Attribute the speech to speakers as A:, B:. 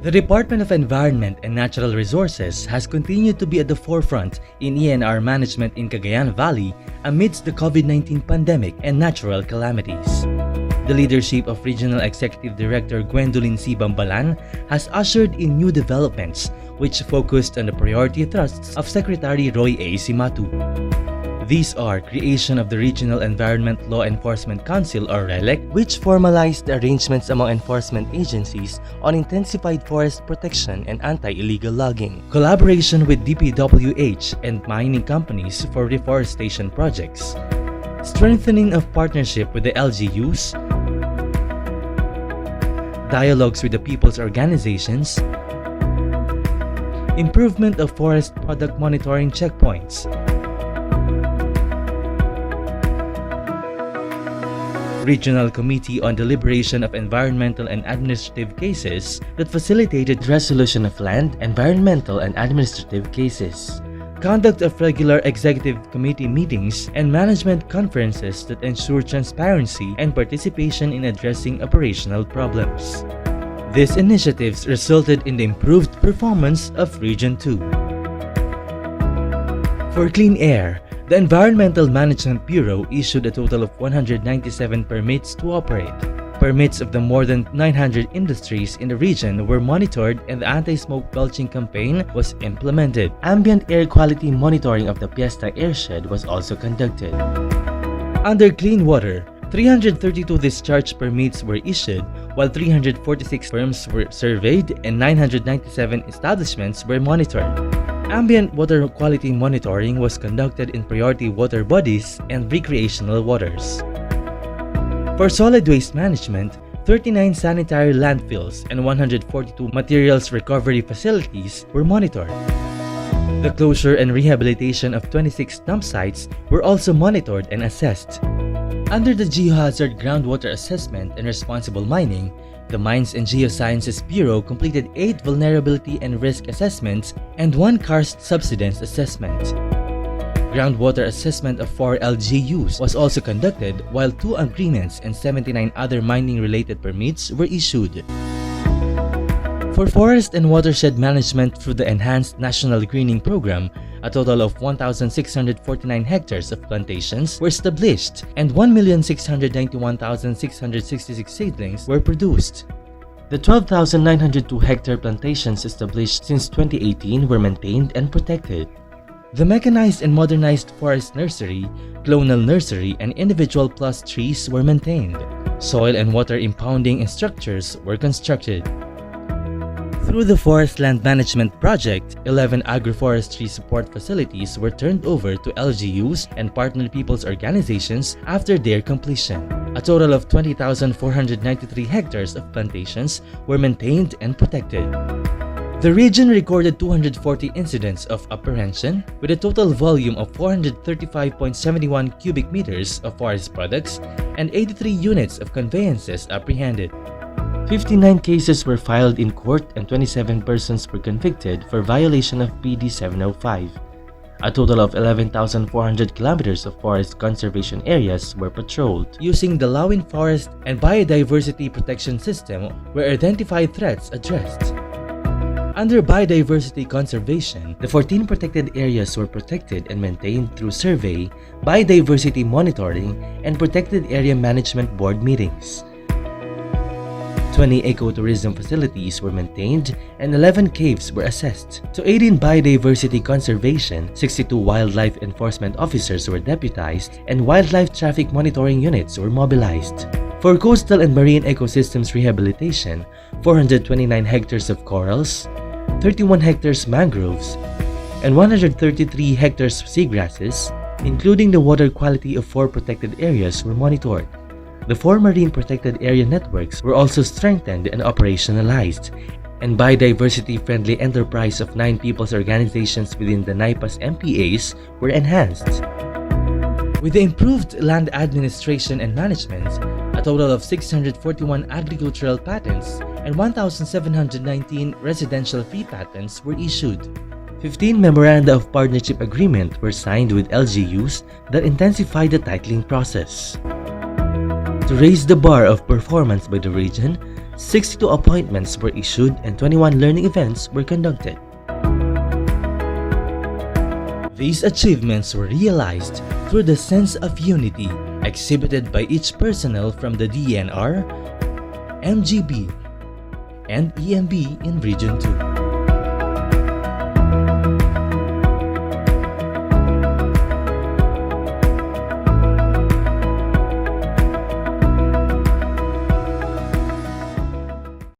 A: The Department of Environment and Natural Resources has continued to be at the forefront in ENR management in Cagayan Valley amidst the COVID-19 pandemic and natural calamities. The leadership of Regional Executive Director Gwendolyn C. Bambalan has ushered in new developments which focused on the priority thrusts of Secretary Roy A. Simatu. These are creation of the Regional Environment Law Enforcement Council or RELEC, which formalized the arrangements among enforcement agencies on intensified forest protection and anti-illegal logging, collaboration with DPWH and mining companies for reforestation projects, strengthening of partnership with the LGUs, dialogues with the people's organizations, improvement of forest product monitoring checkpoints, Regional Committee on Deliberation of Environmental and Administrative Cases that facilitated resolution of land, environmental, and administrative cases. Conduct of regular executive committee meetings and management conferences that ensure transparency and participation in addressing operational problems. These initiatives resulted in the improved performance of Region 2. For clean air, the Environmental Management Bureau issued a total of 197 permits to operate. Permits of the more than 900 industries in the region were monitored and the anti-smoke belching campaign was implemented. Ambient air quality monitoring of the Fiesta Airshed was also conducted. Under clean water, 332 discharge permits were issued, while 346 firms were surveyed and 997 establishments were monitored. Ambient water quality monitoring was conducted in priority water bodies and recreational waters. For solid waste management, 39 sanitary landfills and 142 materials recovery facilities were monitored. The closure and rehabilitation of 26 dump sites were also monitored and assessed. Under the Geohazard Groundwater Assessment and Responsible Mining, the Mines and Geosciences Bureau completed 8 vulnerability and risk assessments and 1 karst subsidence assessment. Groundwater assessment of 4 LGUs was also conducted, while 2 agreements and 79 other mining-related permits were issued. For forest and watershed management through the Enhanced National Greening Program, a total of 1,649 hectares of plantations were established and 1,691,666 seedlings were produced. The 12,902 hectare plantations established since 2018 were maintained and protected. The mechanized and modernized forest nursery, clonal nursery, and individual plus trees were maintained. Soil and water impounding structures were constructed. Through the Forest Land Management Project, 11 agroforestry support facilities were turned over to LGUs and partner people's organizations after their completion. A total of 20,493 hectares of plantations were maintained and protected. The region recorded 240 incidents of apprehension with a total volume of 435.71 cubic meters of forest products and 83 units of conveyances apprehended. 59 cases were filed in court and 27 persons were convicted for violation of PD 705. A total of 11,400 kilometers of forest conservation areas were patrolled. Using the Lawin Forest and Biodiversity Protection System were identified threats addressed. Under biodiversity conservation, the 14 protected areas were protected and maintained through survey, biodiversity monitoring, and protected area management board meetings. 20 ecotourism facilities were maintained and 11 caves were assessed. To aid in biodiversity conservation, 62 wildlife enforcement officers were deputized and wildlife traffic monitoring units were mobilized. For coastal and marine ecosystems rehabilitation, 429 hectares of corals, 31 hectares mangroves, and 133 hectares seagrasses, including the water quality of 4 protected areas, were monitored. The 4 marine protected area networks were also strengthened and operationalized, and biodiversity-friendly enterprise of 9 people's organizations within the NIPAS MPAs were enhanced. With the improved land administration and management, a total of 641 agricultural patents and 1,719 residential fee patents were issued. 15 Memoranda of Partnership Agreement were signed with LGUs that intensified the titling process. To raise the bar of performance by the region, 62 appointments were issued and 21 learning events were conducted. These achievements were realized through the sense of unity exhibited by each personnel from the DENR, MGB, and EMB in Region 2.